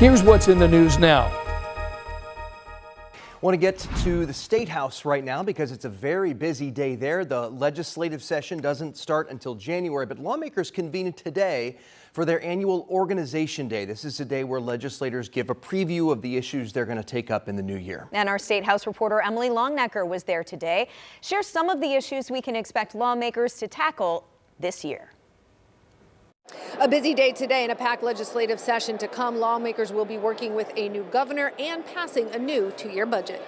Here's what's in the news now. Want to get to the State House right now because it's a very busy day there. The legislative session doesn't start until January, but lawmakers convened today for their annual Organization Day. This is a day where legislators give a preview of the issues they're going to take up in the new year. And our State House reporter Emily Longnecker was there today. Shares some of the issues we can expect lawmakers to tackle this year. A busy day today and a packed legislative session to come. Lawmakers will be working with a new governor and passing a new two-year budget.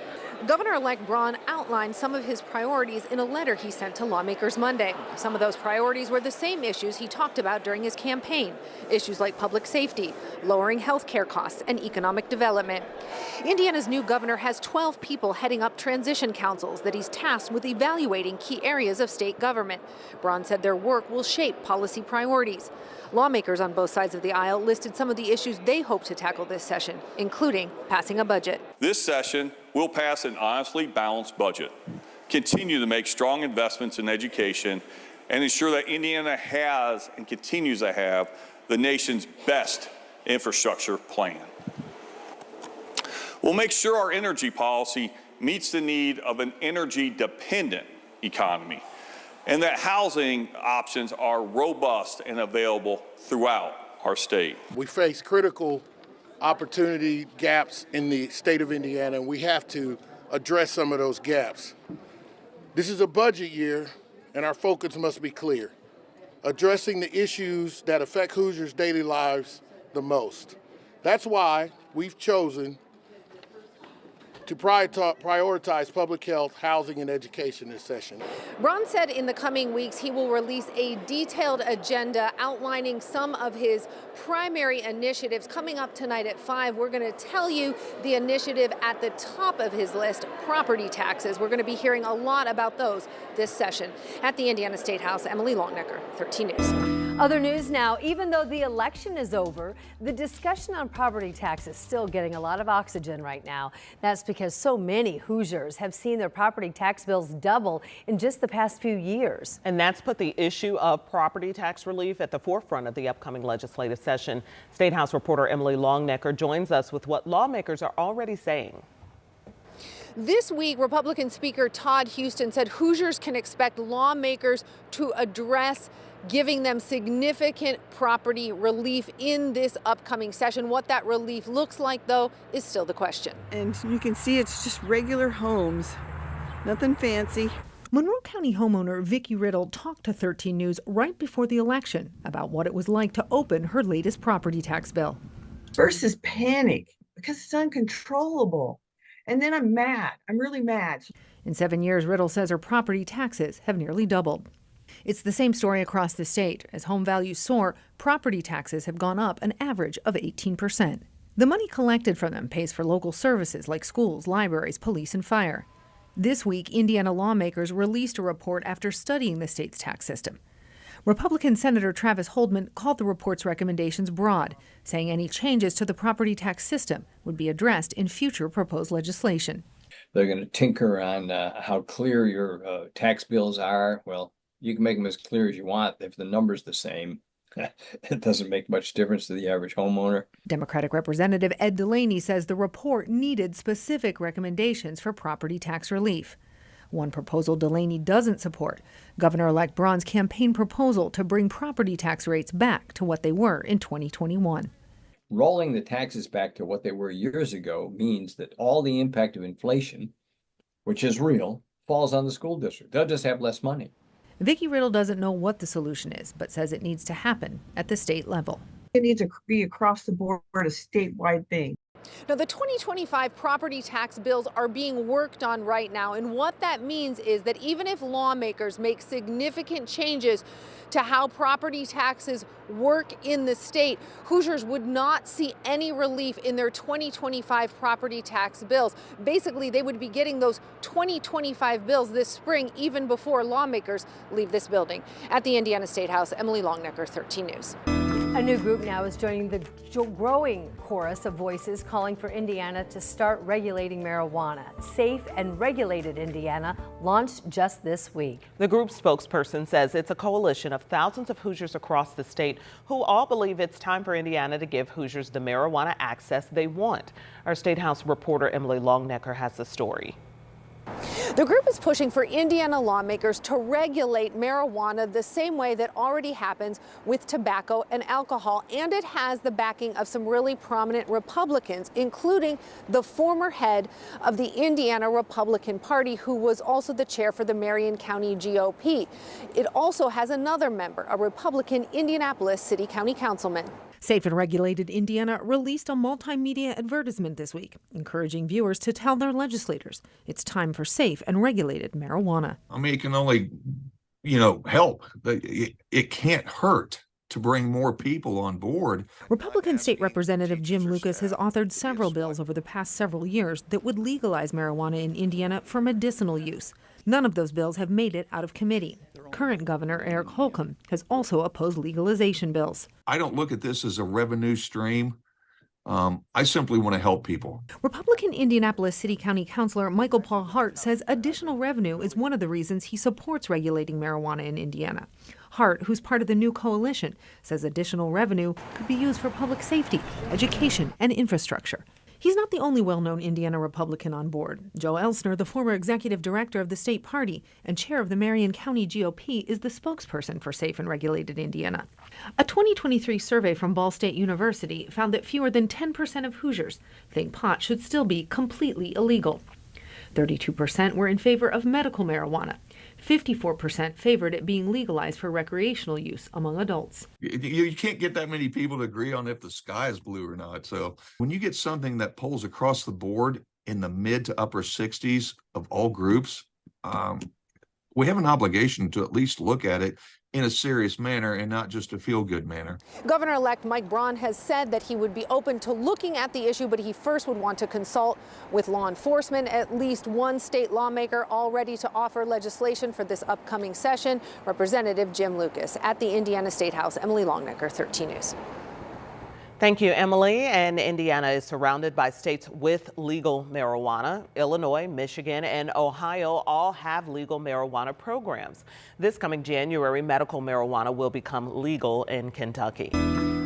Governor-elect Braun outlined some of his priorities in a letter he sent to lawmakers Monday. Some of those priorities were the same issues he talked about during his campaign. Issues like public safety, lowering health care costs, and economic development. Indiana's new governor has 12 people heading up transition councils that he's tasked with evaluating key areas of state government. Braun said their work will shape policy priorities. Lawmakers on both sides of the aisle listed some of the issues they hope to tackle this session, including passing a budget. This session will pass an honestly balanced budget, continue to make strong investments in education, and ensure that Indiana has and continues to have the nation's best infrastructure plan. We'll make sure our energy policy meets the need of an energy-dependent economy, and that housing options are robust and available throughout our state. We face critical opportunity gaps in the state of Indiana, and we have to address some of those gaps. This is a budget year, and our focus must be clear: addressing the issues that affect Hoosiers' daily lives the most. That's why we've chosen to prioritize public health, housing, and education this session. Braun said in the coming weeks he will release a detailed agenda outlining some of his primary initiatives. Coming up tonight at 5, we're going to tell you the initiative at the top of his list, property taxes. We're going to be hearing a lot about those this session. At the Indiana State House, Emily Longnecker, 13 News. Other news now, even though the election is over, the discussion on property tax is still getting a lot of oxygen right now. That's because so many Hoosiers have seen their property tax bills double in just the past few years. And that's put the issue of property tax relief at the forefront of the upcoming legislative session. State House reporter Emily Longnecker joins us with what lawmakers are already saying. This week, Republican Speaker Todd Houston said Hoosiers can expect lawmakers to address giving them significant property relief in this upcoming session. What that relief looks like, though, is still the question. And you can see it's just regular homes, nothing fancy. Monroe County homeowner Vicki Riddle talked to 13 News right before the election about what it was like to open her latest property tax bill. First is panic because it's uncontrollable. And then I'm mad. I'm really mad. In 7 years, Riddle says her property taxes have nearly doubled. It's the same story across the state. As home values soar, property taxes have gone up an average of 18%. The money collected from them pays for local services like schools, libraries, police, and fire. This week, Indiana lawmakers released a report after studying the state's tax system. Republican Senator Travis Holdman called the report's recommendations broad, saying any changes to the property tax system would be addressed in future proposed legislation. They're going to tinker on how clear your tax bills are. Well, you can make them as clear as you want. If the number's the same, it doesn't make much difference to the average homeowner. Democratic Representative Ed Delaney says the report needed specific recommendations for property tax relief. One proposal Delaney doesn't support, Governor-elect Braun's campaign proposal to bring property tax rates back to what they were in 2021. Rolling the taxes back to what they were years ago means that all the impact of inflation, which is real, falls on the school district. They'll just have less money. Vicki Riddle doesn't know what the solution is, but says it needs to happen at the state level. It needs to be across the board, a statewide thing. Now, the 2025 property tax bills are being worked on right now, and what that means is that even if lawmakers make significant changes to how property taxes work in the state, Hoosiers would not see any relief in their 2025 property tax bills. Basically, they would be getting those 2025 bills this spring, even before lawmakers leave this building. At the Indiana State House, Emily Longnecker, 13 News. A new group now is joining the growing chorus of voices calling for Indiana to start regulating marijuana. Safe and Regulated Indiana launched just this week. The group's spokesperson says it's a coalition of thousands of Hoosiers across the state who all believe it's time for Indiana to give Hoosiers the marijuana access they want. Our State House reporter Emily Longnecker has the story. The group is pushing for Indiana lawmakers to regulate marijuana the same way that already happens with tobacco and alcohol, and it has the backing of some really prominent Republicans, including the former head of the Indiana Republican Party, who was also the chair for the Marion County GOP. It also has another member, a Republican Indianapolis City County Councilman. Safe and Regulated Indiana released a multimedia advertisement this week, encouraging viewers to tell their legislators it's time for safe and regulated marijuana. I mean, it can only, help. It can't hurt to bring more people on board. Republican State Representative Jim Lucas has authored several bills over the past several years that would legalize marijuana in Indiana for medicinal use. None of those bills have made it out of committee. Current Governor Eric Holcomb has also opposed legalization bills. I don't look at this as a revenue stream. I simply want to help people. Republican Indianapolis City County Councilor Michael Paul Hart says additional revenue is one of the reasons he supports regulating marijuana in Indiana. Hart, who's part of the new coalition, says additional revenue could be used for public safety, education, and infrastructure. He's not the only well-known Indiana Republican on board. Joe Elsner, the former executive director of the state party and chair of the Marion County GOP, is the spokesperson for Safe and Regulated Indiana. A 2023 survey from Ball State University found that fewer than 10% of Hoosiers think pot should still be completely illegal. 32% were in favor of medical marijuana. 54% favored it being legalized for recreational use among adults. You can't get that many people to agree on if the sky is blue or not. So when you get something that polls across the board in the mid to upper 60s of all groups, we have an obligation to at least look at it in a serious manner and not just a feel-good manner. Governor-elect Mike Braun has said that he would be open to looking at the issue, but he first would want to consult with law enforcement. At least one state lawmaker all ready to offer legislation for this upcoming session, Representative Jim Lucas. At the Indiana State House, Emily Longnecker, 13 News. Thank you, Emily. And Indiana is surrounded by states with legal marijuana. Illinois, Michigan, and Ohio all have legal marijuana programs. This coming January, medical marijuana will become legal in Kentucky.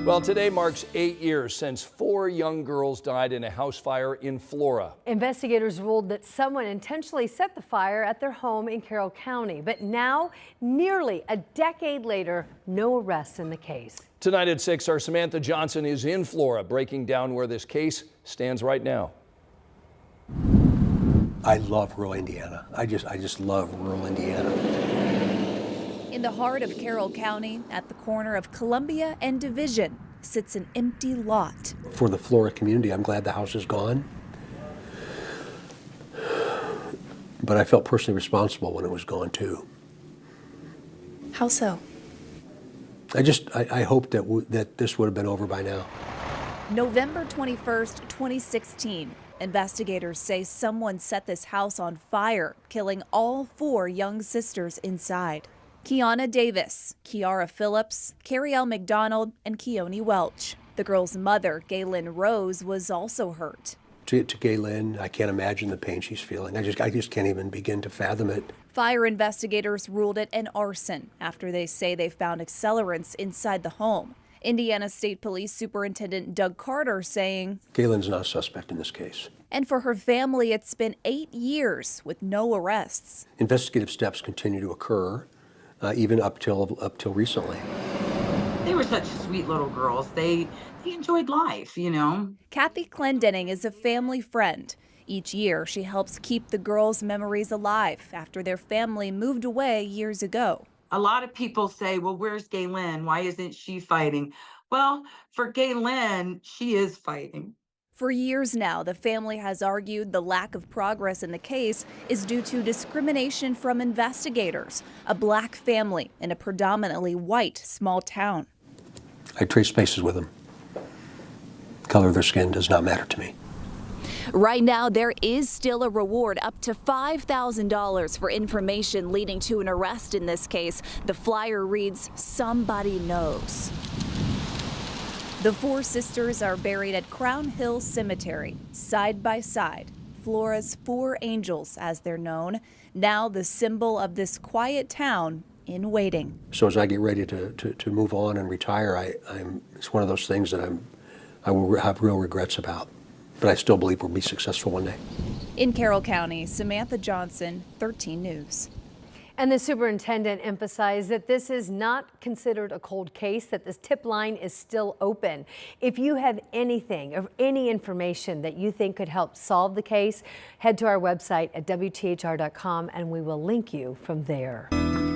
Well, today marks 8 years since 4 young girls died in a house fire in Flora. Investigators ruled that someone intentionally set the fire at their home in Carroll County. But now, nearly a decade later, no arrests in the case. Tonight at 6, our Samantha Johnson is in Flora, breaking down where this case stands right now. I love rural Indiana. I just love rural Indiana. In the heart of Carroll County, at the corner of Columbia and Division, sits an empty lot. For the Flora community, I'm glad the house is gone. But I felt personally responsible when it was gone too. How so? I hoped that this would have been over by now. November 21st, 2016. Investigators say someone set this house on fire, killing all 4 young sisters inside. Kiana Davis, Kiara Phillips, Carrie-Elle McDonald, and Keone Welch. The girl's mother, Gaylyn Rose, was also hurt. To Gaylyn, I can't imagine the pain she's feeling. I just can't even begin to fathom it. Fire investigators ruled it an arson after they say they found accelerants inside the home. Indiana State Police Superintendent Doug Carter saying, Gaylyn's not a suspect in this case. And for her family, it's been 8 years with no arrests. Investigative steps continue to occur, even up till recently. They were such sweet little girls. They enjoyed life, you know. Kathy Clendenning is a family friend. Each year, she helps keep the girls' memories alive after their family moved away years ago. A lot of people say, well, where's Gaylyn? Why isn't she fighting? Well, for Gaylyn, she is fighting. For years now, the family has argued the lack of progress in the case is due to discrimination from investigators, a black family in a predominantly white small town. I trade spaces with them. Color of their skin does not matter to me. Right now, there is still a reward up to $5,000 for information leading to an arrest in this case. The flyer reads, "Somebody knows." The four sisters are buried at Crown Hill Cemetery, side by side. Flora's four angels, as they're known, now the symbol of this quiet town in waiting. So as I get ready to move on and retire, it's one of those things that I will have real regrets about. But I still believe we'll be successful one day. In Carroll County, Samantha Johnson, 13 News. And the superintendent emphasized that this is not considered a cold case, that this tip line is still open. If you have anything or any information that you think could help solve the case, head to our website at WTHR.com and we will link you from there.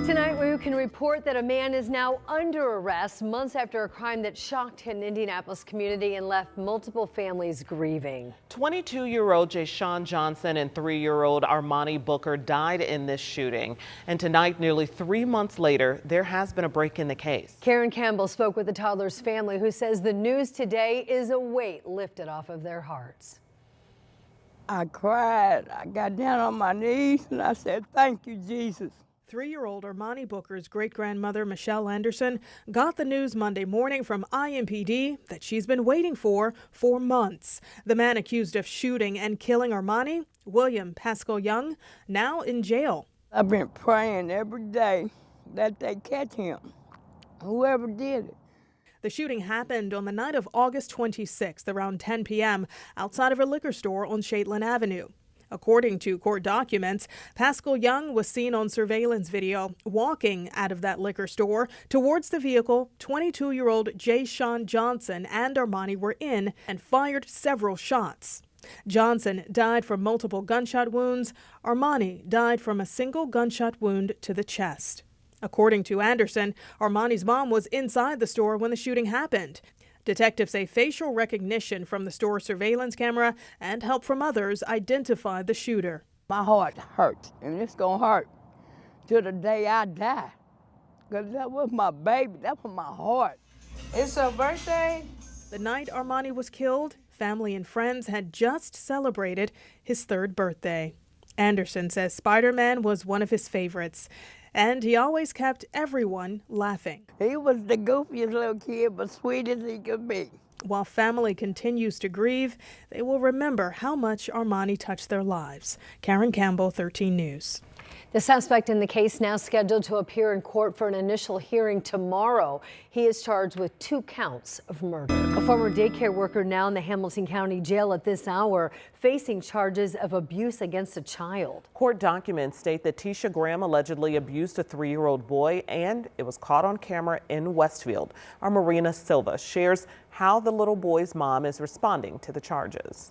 Tonight, we can report that a man is now under arrest months after a crime that shocked an Indianapolis community and left multiple families grieving. 22-year-old Jayshawn Johnson and 3-year-old Armani Booker died in this shooting. And tonight, nearly 3 months later, there has been a break in the case. Karen Campbell spoke with the toddler's family, who says the news today is a weight lifted off of their hearts. I cried. I got down on my knees and I said, "Thank you, Jesus." 3-year-old Armani Booker's great-grandmother, Michelle Anderson, got the news Monday morning from IMPD that she's been waiting for months. The man accused of shooting and killing Armani, William Pascal Young, now in jail. I've been praying every day that they catch him, whoever did it. The shooting happened on the night of August 26th around 10 p.m. outside of a liquor store on Shaitland Avenue. According to court documents, Pascal Young was seen on surveillance video walking out of that liquor store towards the vehicle 22-year-old Jayshawn Johnson and Armani were in and fired several shots. Johnson died from multiple gunshot wounds. Armani died from a single gunshot wound to the chest. According to Anderson, Armani's mom was inside the store when the shooting happened. Detectives say facial recognition from the store surveillance camera and help from others identified the shooter. My heart hurts, and it's going to hurt till the day I die. Because that was my baby. That was my heart. It's her birthday. The night Armani was killed, family and friends had just celebrated his 3rd birthday. Anderson says Spider-Man was one of his favorites, and he always kept everyone laughing. He was the goofiest little kid, but sweet as he could be. While family continues to grieve, they will remember how much Armani touched their lives. Karen Campbell, 13 News. The suspect in the case now scheduled to appear in court for an initial hearing tomorrow. He is charged with 2 counts of murder. A former daycare worker now in the Hamilton County Jail at this hour, facing charges of abuse against a child. Court documents state that Tisha Graham allegedly abused a 3-year-old boy, and it was caught on camera in Westfield. Our Marina Silva shares how the little boy's mom is responding to the charges.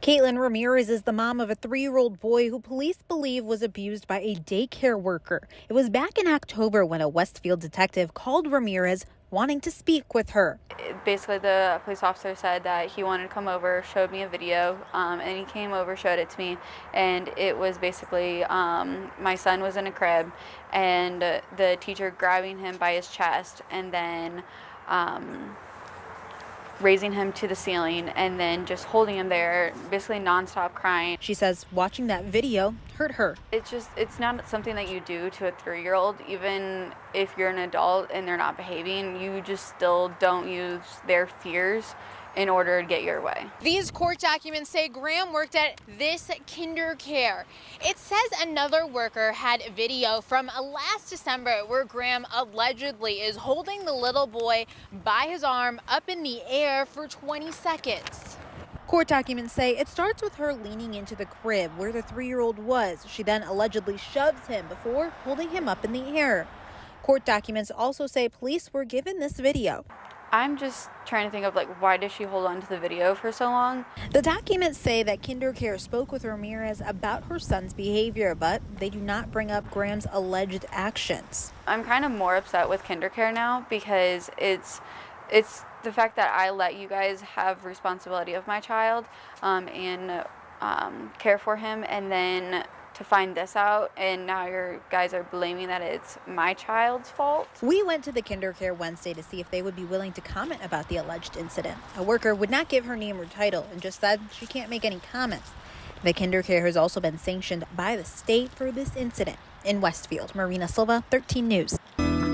Caitlin Ramirez is the mom of a 3-year-old boy who police believe was abused by a daycare worker. It was back in October when a Westfield detective called Ramirez wanting to speak with her. Basically, the police officer said that he wanted to come over, showed me a video, and he came over, showed it to me, and it was basically my son was in a crib, and the teacher grabbing him by his chest, and then raising him to the ceiling and then just holding him there, basically nonstop crying. She says watching that video hurt her. It's not something that you do to a 3-year-old, even if you're an adult and they're not behaving, you just still don't use their fears in order to get your way. These court documents say Graham worked at this kinder care. It says another worker had video from last December where Graham allegedly is holding the little boy by his arm up in the air for 20 seconds. Court documents say it starts with her leaning into the crib where the 3-year-old was. She then allegedly shoves him before holding him up in the air. Court documents also say police were given this video. I'm just trying to think of why did she hold on to the video for so long? The documents say that KinderCare spoke with Ramirez about her son's behavior, but they do not bring up Graham's alleged actions. I'm kind of more upset with KinderCare now because it's the fact that I let you guys have responsibility of my child and care for him, and then to find this out, and now you guys are blaming that it's my child's fault. We went to the KinderCare Wednesday to see if they would be willing to comment about the alleged incident. A worker would not give her name or title and just said she can't make any comments. The KinderCare has also been sanctioned by the state for this incident. In Westfield, Marina Silva, 13 News.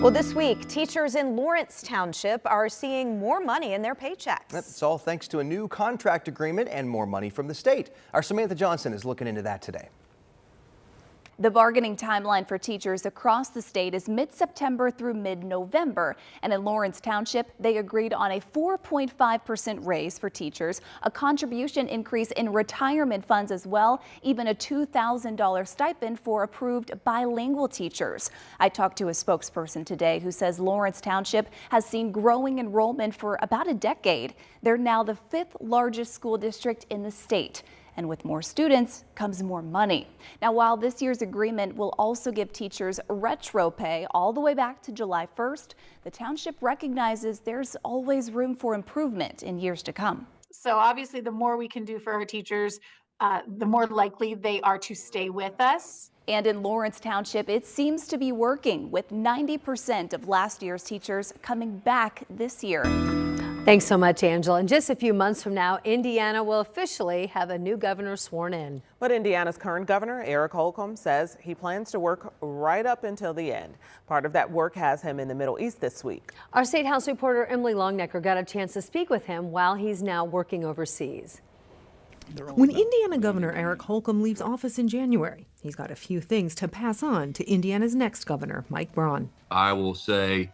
Well, this week, teachers in Lawrence Township are seeing more money in their paychecks. That's all thanks to a new contract agreement and more money from the state. Our Samantha Johnson is looking into that today. The bargaining timeline for teachers across the state is mid-September through mid-November. And in Lawrence Township, they agreed on a 4.5% raise for teachers, a contribution increase in retirement funds as well, even a $2,000 stipend for approved bilingual teachers. I talked to a spokesperson today who says Lawrence Township has seen growing enrollment for about a decade. They're now the 5th largest school district in the state. And with more students comes more money. Now, while this year's agreement will also give teachers retro pay all the way back to July 1st, the township recognizes there's always room for improvement in years to come. So obviously, the more we can do for our teachers, the more likely they are to stay with us. And in Lawrence Township, it seems to be working, with 90% of last year's teachers coming back this year. Thanks so much, Angela. In just a few months from now, Indiana will officially have a new governor sworn in. But Indiana's current governor, Eric Holcomb, says he plans to work right up until the end. Part of that work has him in the Middle East this week. Our State House reporter Emily Longnecker got a chance to speak with him while he's now working overseas. When Indiana Governor Eric Holcomb leaves office in January, he's got a few things to pass on to Indiana's next governor, Mike Braun. I will say,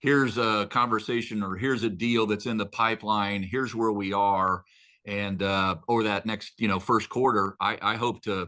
here's a conversation or here's a deal that's in the pipeline. Here's where we are. And over that next, first quarter, I hope to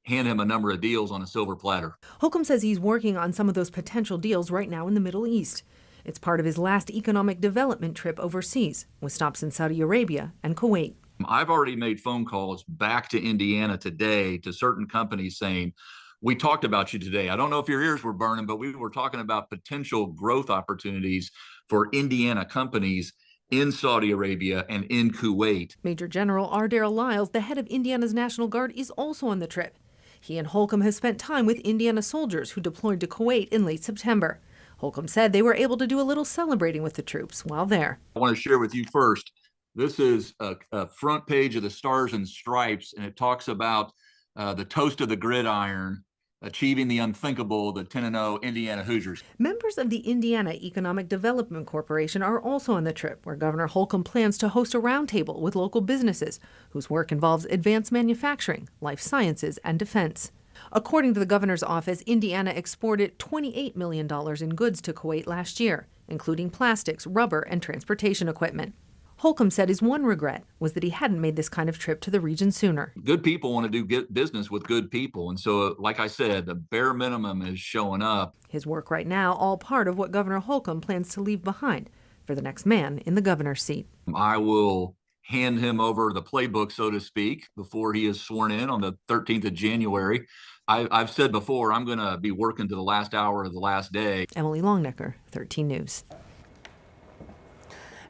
hand him a number of deals on a silver platter. Holcomb says he's working on some of those potential deals right now in the Middle East. It's part of his last economic development trip overseas, with stops in Saudi Arabia and Kuwait. I've already made phone calls back to Indiana today to certain companies saying, we talked about you today. I don't know if your ears were burning, but we were talking about potential growth opportunities for Indiana companies in Saudi Arabia and in Kuwait. Major General R. Darrell Lyles, the head of Indiana's National Guard, is also on the trip. He and Holcomb have spent time with Indiana soldiers who deployed to Kuwait in late September. Holcomb said they were able to do a little celebrating with the troops while there. I want to share with you first, this is a front page of the Stars and Stripes, and it talks about the toast of the gridiron, achieving the unthinkable, the 10-0 Indiana Hoosiers. Members of the Indiana Economic Development Corporation are also on the trip, where Governor Holcomb plans to host a roundtable with local businesses whose work involves advanced manufacturing, life sciences, and defense. According to the governor's office, Indiana exported $28 million in goods to Kuwait last year, including plastics, rubber, and transportation equipment. Holcomb said his one regret was that he hadn't made this kind of trip to the region sooner. Good people want to do business with good people. And so, like I said, the bare minimum is showing up. His work right now, all part of what Governor Holcomb plans to leave behind for the next man in the governor's seat. I will hand him over the playbook, so to speak, before he is sworn in on the 13th of January. I've said before, I'm going to be working to the last hour of the last day. Emily Longnecker, 13 News.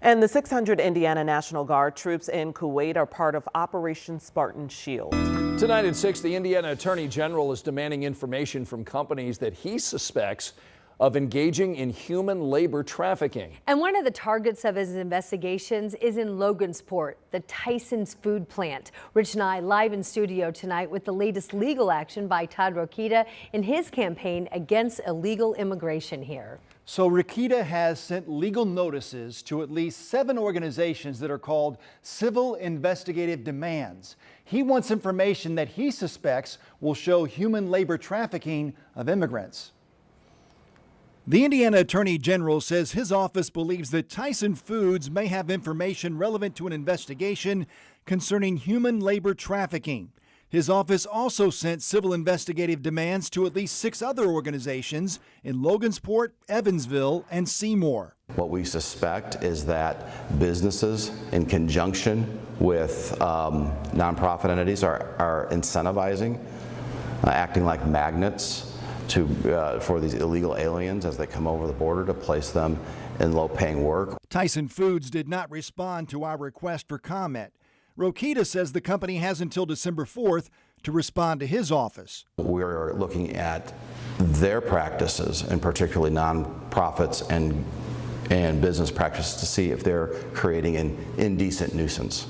And the 600 Indiana National Guard troops in Kuwait are part of Operation Spartan Shield. Tonight at 6, the Indiana Attorney General is demanding information from companies that he suspects of engaging in human labor trafficking. And one of the targets of his investigations is in Logansport, the Tyson's food plant. Rich and I live in studio tonight with the latest legal action by Todd Rokita in his campaign against illegal immigration here. So Rokita has sent legal notices to at least 7 organizations that are called civil investigative demands. He wants information that he suspects will show human labor trafficking of immigrants. The Indiana Attorney General says his office believes that Tyson Foods may have information relevant to an investigation concerning human labor trafficking. His office also sent civil investigative demands to at least 6 other organizations in Logansport, Evansville, and Seymour. What we suspect is that businesses, in conjunction with nonprofit entities, are incentivizing, acting like magnets for these illegal aliens as they come over the border to place them in low-paying work. Tyson Foods did not respond to our request for comment. Rokita says the company has until December 4th to respond to his office. We're looking at their practices, and particularly nonprofits and business practices, to see if they're creating an indecent nuisance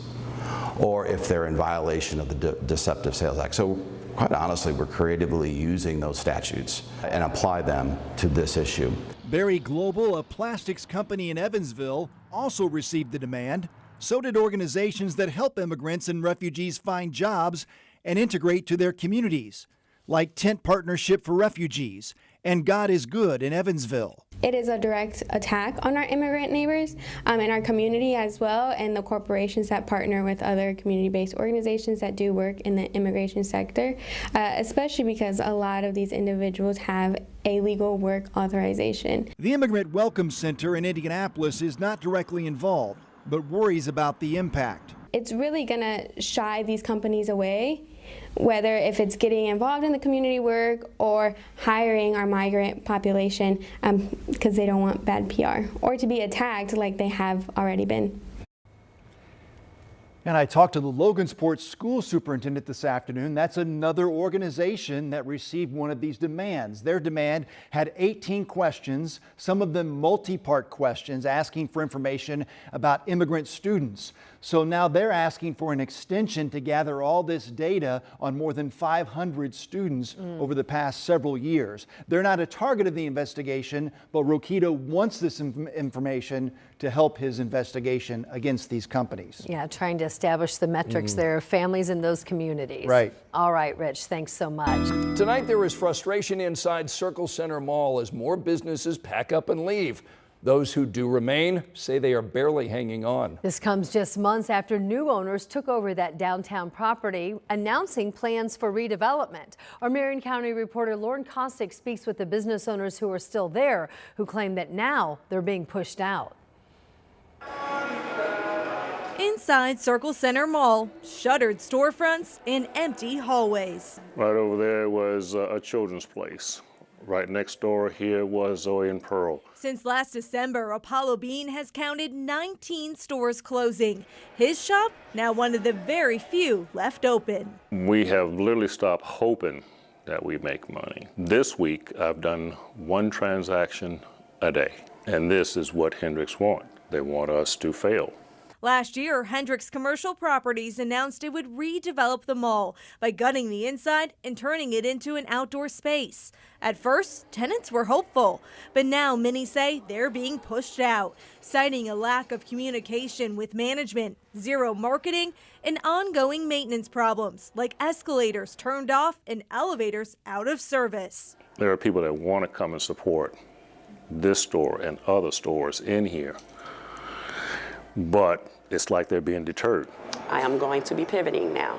or if they're in violation of the Deceptive Sales Act. So quite honestly, we're creatively using those statutes and apply them to this issue. Berry Global, a plastics company in Evansville, also received the demand. So did organizations that help immigrants and refugees find jobs and integrate to their communities, like Tent Partnership for Refugees and God is Good in Evansville. It is a direct attack on our immigrant neighbors and our community as well, and the corporations that partner with other community-based organizations that do work in the immigration sector, especially because a lot of these individuals have a legal work authorization. The Immigrant Welcome Center in Indianapolis is not directly involved, but worries about the impact. It's really going to shy these companies away, whether if it's getting involved in the community work or hiring our migrant population because they don't want bad PR or to be attacked like they have already been. And I talked to the Logansport school superintendent this afternoon. That's another organization that received one of these demands. Their demand had 18 questions, some of them multi-part questions asking for information about immigrant students. So now they're asking for an extension to gather all this data on more than 500 students over the past several years. They're not a target of the investigation, but Rokita wants this information to help his investigation against these companies. Yeah, trying to establish the metrics there of families in those communities. Right. All right, Rich, thanks so much. Tonight there is frustration inside Circle Center Mall as more businesses pack up and leave. Those who do remain say they are barely hanging on. This comes just months after new owners took over that downtown property, announcing plans for redevelopment. Our Marion County reporter Lauren Kostick speaks with the business owners who are still there, who claim that now they're being pushed out. Inside Circle Center Mall, shuttered storefronts and empty hallways. Right over there was a children's place. Right next door here was Zoe and Pearl. Since last December, Apollo Bean has counted 19 stores closing. His shop, now one of the very few left open. We have literally stopped hoping that we make money. This week, I've done one transaction a day, and this is what Hendricks want. They want us to fail. Last year, Hendricks Commercial Properties announced it would redevelop the mall by gutting the inside and turning it into an outdoor space. At first, tenants were hopeful, but now many say they're being pushed out, citing a lack of communication with management, zero marketing, and ongoing maintenance problems like escalators turned off and elevators out of service. There are people that want to come and support this store and other stores in here, but it's like they're being deterred. I am going to be pivoting now.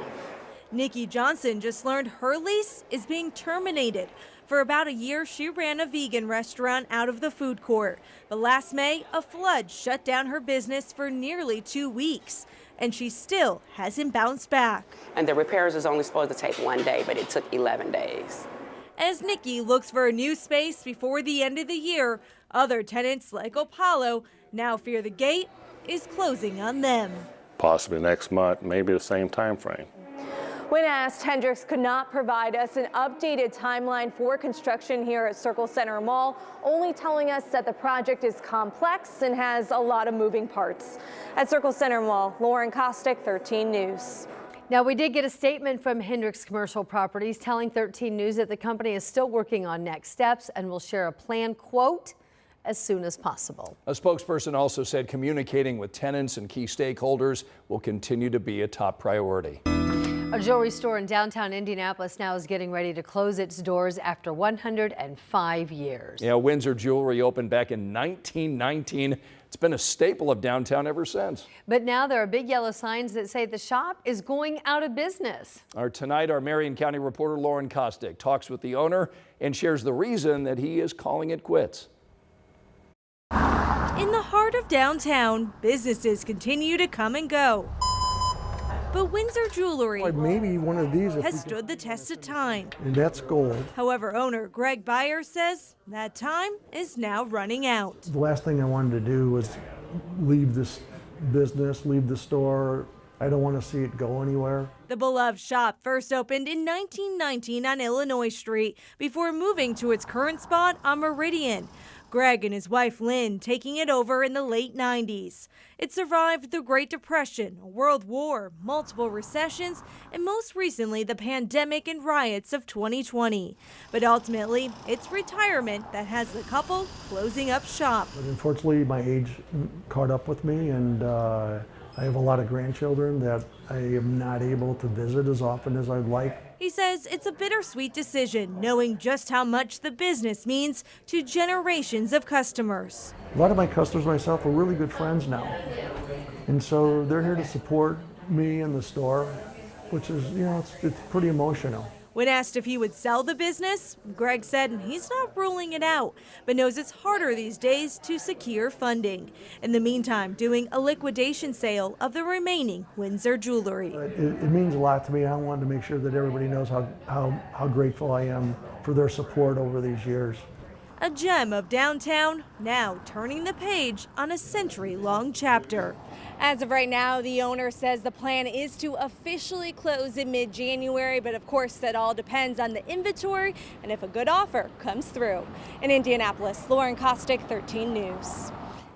Nikki Johnson just learned her lease is being terminated. For about a year, she ran a vegan restaurant out of the food court. But last May, a flood shut down her business for nearly 2 weeks. And she still hasn't bounced back. And the repairs is only supposed to take 1 day, but it took 11 days. As Nikki looks for a new space before the end of the year, other tenants like Apollo now fear the gate is closing on them. Possibly next month, maybe the same time frame. When asked, Hendricks could not provide us an updated timeline for construction here at Circle Center Mall, only telling us that the project is complex and has a lot of moving parts. At Circle Center Mall, Lauren Kostick, 13 News. Now, we did get a statement from Hendricks Commercial Properties telling 13 News that the company is still working on next steps and will share a plan, quote, as soon as possible. A spokesperson also said communicating with tenants and key stakeholders will continue to be a top priority. A jewelry store in downtown Indianapolis now is getting ready to close its doors after 105 years. Yeah, Windsor Jewelry opened back in 1919. It's been a staple of downtown ever since. But now there are big yellow signs that say the shop is going out of business. Tonight, our Marion County reporter Lauren Kostick talks with the owner and shares the reason that he is calling it quits. In the heart of downtown, businesses continue to come and go. But Windsor Jewelry maybe one of these has stood the test of time. And that's gold. However, owner Greg Byers says that time is now running out. The last thing I wanted to do was leave this business, leave the store. I don't want to see it go anywhere. The beloved shop first opened in 1919 on Illinois Street before moving to its current spot on Meridian. Greg and his wife Lynn taking it over in the late 90s. It survived the Great Depression, a world war, multiple recessions, and most recently the pandemic and riots of 2020. But ultimately, it's retirement that has the couple closing up shop. But unfortunately, my age caught up with me, and I have a lot of grandchildren that I am not able to visit as often as I'd like. He says it's a bittersweet decision, knowing just how much the business means to generations of customers. A lot of my customers, myself, are really good friends now. And so they're here to support me in the store, which is, it's pretty emotional. When asked if he would sell the business, Greg said he's not ruling it out, but knows it's harder these days to secure funding. In the meantime, doing a liquidation sale of the remaining Windsor jewelry. It means a lot to me. I wanted to make sure that everybody knows how grateful I am for their support over these years. A gem of downtown, now turning the page on a century-long chapter. As of right now, the owner says the plan is to officially close in mid-January, but of course that all depends on the inventory and if a good offer comes through. In Indianapolis, Lauren Kostick, 13 News.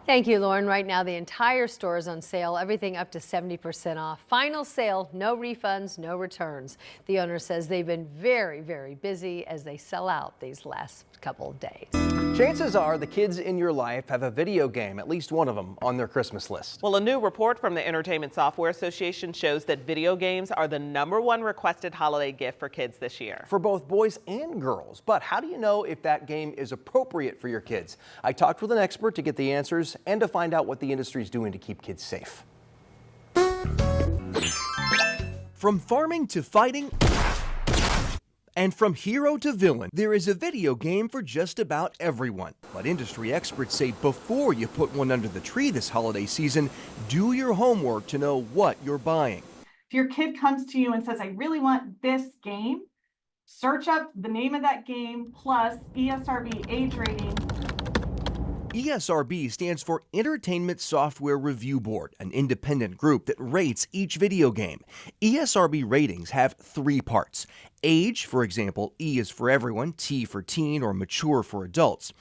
Thank you, Lauren. Right now, the entire store is on sale, everything up to 70% off. Final sale, no refunds, no returns. The owner says they've been very, very busy as they sell out these last couple of days. Chances are the kids in your life have a video game, at least one of them, on their Christmas list. Well, a new report from the Entertainment Software Association shows that video games are the #1 requested holiday gift for kids this year. For both boys and girls. But how do you know if that game is appropriate for your kids? I talked with an expert to get the answers and to find out what the industry is doing to keep kids safe. From farming to fighting, and from hero to villain, there is a video game for just about everyone. But industry experts say before you put one under the tree this holiday season, do your homework to know what you're buying. If your kid comes to you and says, I really want this game, search up the name of that game plus ESRB age rating. ESRB stands for Entertainment Software Review Board, an independent group that rates each video game. ESRB ratings have 3 parts. Age, for example, E is for everyone, T for teen, or mature for adults.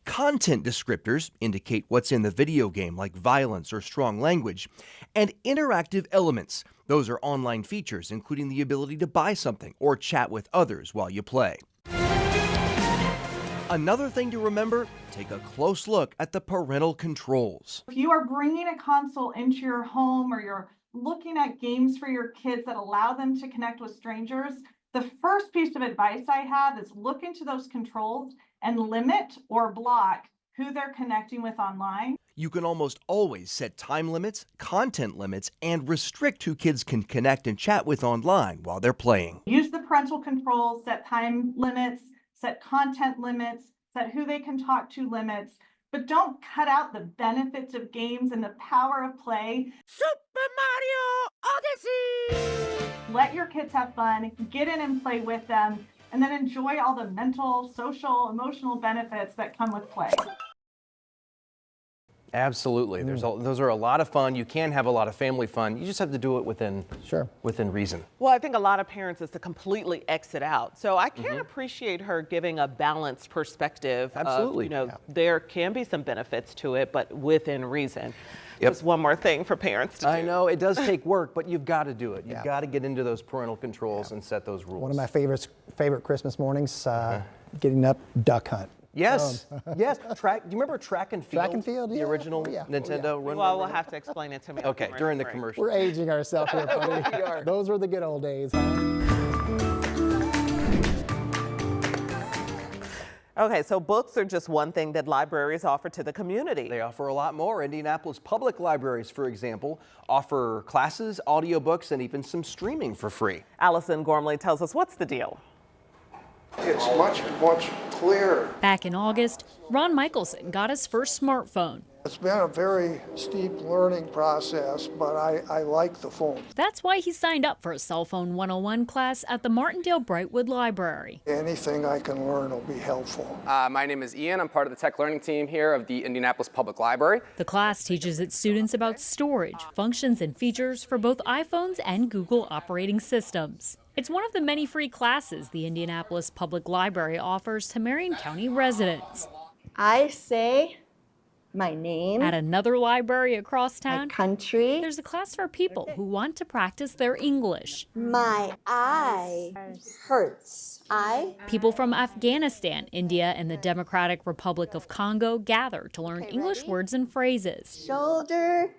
Content descriptors indicate what's in the video game, like violence or strong language. And interactive elements. Those are online features, including the ability to buy something or chat with others while you play. Another thing to remember, take a close look at the parental controls. If you are bringing a console into your home or you're looking at games for your kids that allow them to connect with strangers, the first piece of advice I have is look into those controls and limit or block who they're connecting with online. You can almost always set time limits, content limits, and restrict who kids can connect and chat with online while they're playing. Use the parental controls, set time limits, set content limits, set who they can talk to limits, but don't cut out the benefits of games and the power of play. Super Mario Odyssey! Let your kids have fun, get in and play with them, and then enjoy all the mental, social, emotional benefits that come with play. Absolutely. Those are a lot of fun. You can have a lot of family fun. You just have to do it within reason. Well, I think a lot of parents is to completely exit out. So I can appreciate her giving a balanced perspective. Absolutely. Of, there can be some benefits to it, but within reason. Just one more thing for parents to do. I know it does take work, but you've got to do it. You've got to get into those parental controls and set those rules. One of my favorite Christmas mornings, getting up duck hunt. Yes, yes. Do you remember Track and Field? Track and Field, the original Nintendo run. Well, we'll have to explain it to me. Okay, during the commercial. We're aging ourselves here, buddy. We are. Those were the good old days, huh? Okay, so books are just one thing that libraries offer to the community. They offer a lot more. Indianapolis public libraries, for example, offer classes, audiobooks, and even some streaming for free. Allison Gormley tells us what's the deal. It's much, much clearer. Back in August, Ron Michelson got his first smartphone. It's been a very steep learning process, but I like the phone. That's why he signed up for a Cell Phone 101 class at the Martindale Brightwood Library. Anything I can learn will be helpful. My name is Ian. I'm part of the tech learning team here of the Indianapolis Public Library. The class teaches its students about storage, functions, and features for both iPhones and Google operating systems. It's one of the many free classes the Indianapolis Public Library offers to Marion County residents. I say my name. At another library across town, country. there's a class for people who want to practice their English. My eye hurts. People from Afghanistan, India, and the Democratic Republic of Congo gather to learn English words and phrases. Shoulder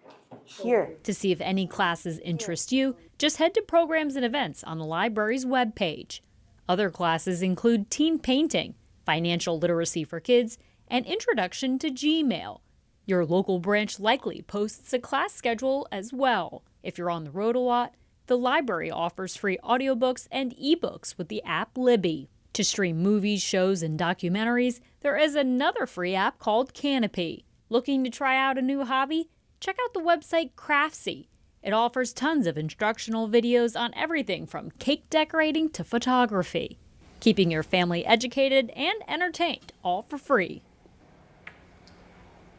here. To see if any classes interest you, just head to Programs and Events on the library's webpage. Other classes include teen painting, financial literacy for kids, and introduction to Gmail. Your local branch likely posts a class schedule as well. If you're on the road a lot, the library offers free audiobooks and ebooks with the app Libby. To stream movies, shows, and documentaries, there is another free app called Canopy. Looking to try out a new hobby? Check out the website Craftsy. It offers tons of instructional videos on everything from cake decorating to photography. Keeping your family educated and entertained, all for free.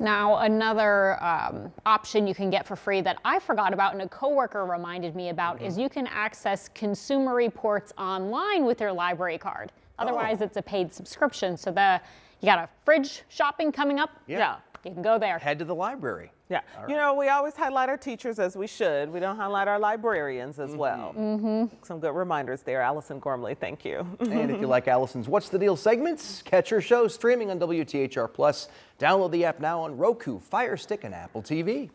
Now, another option you can get for free that I forgot about and a coworker reminded me about is you can access consumer reports online with your library card. Otherwise, it's a paid subscription. So you got a fridge shopping coming up? Yeah. You can go there. Head to the library. Yeah. You know, we always highlight our teachers as we should. We don't highlight our librarians as well. Some good reminders there. Allison Gormley, thank you. And if you like Allison's What's the Deal segments, catch her show streaming on WTHR Plus. Download the app now on Roku, Fire Stick, and Apple TV.